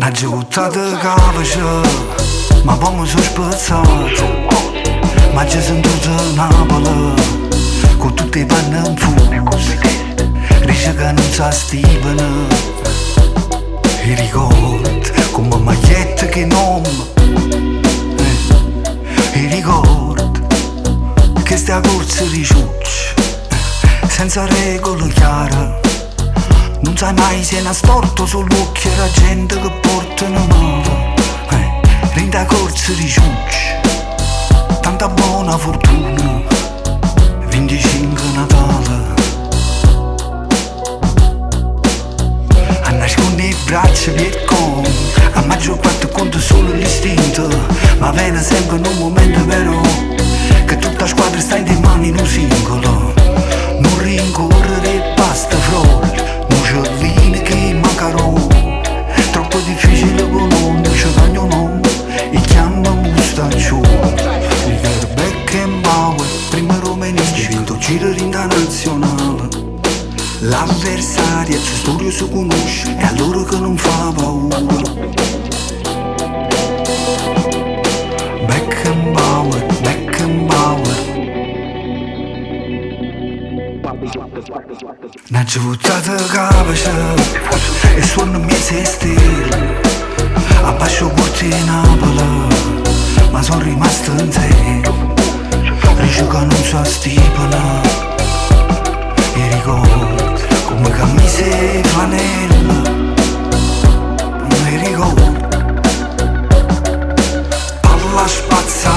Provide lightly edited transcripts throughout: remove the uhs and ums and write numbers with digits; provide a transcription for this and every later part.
N'ha geutată cavășă, ma pomă s-o spățat. Ma ce sunt tută în apălă, cu tutte i panne in fus. Riesce che non sa stipana. E ricordo come magliette che non. E ricordo che stia corsa di ciucci, senza regole chiare. Non sai mai se è storto sull'occhio la gente che portano male. Rinda corsa di ciucci, tanta buona fortuna, 25 Natale. A nascondere i braccia Vietcong, a maggior parte conta solo l'istinto, ma viene sempre in un momento vero che tutta la squadra sta in te mani in un singolo. Non rincorrere e basta frol, muscellini che mancano. Troppo difficile conoscere cagno no, e chiama Mustaccio. Il Beckenbauer, prima romanisti, vinto giro internazionale. L'avversario c'è storia si conosce, e allora che non fa paura. Beckenbauer, Beckenbauer. N'ha geutată cavășă, e suonă mieze stelle. Abbascio porti in apălă, ma son rimasto in te. Dice che non so stipana. E ricordo come camicie e flanella. E ricordo palla spazza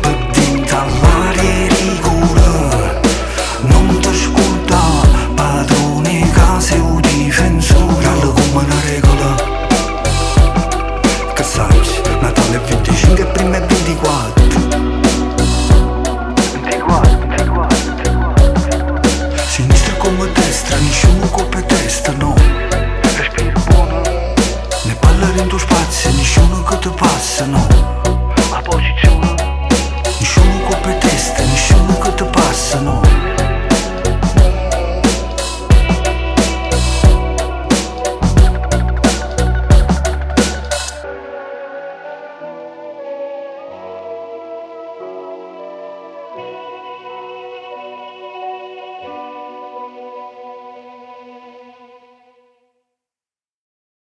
per dentro all'aria e rigore. Non ti ascolta padrone casa o difensore. Alla come una regola, che sai, Natale 25 e prima e 24. Sinistra come destra, nessuno copre testa, no.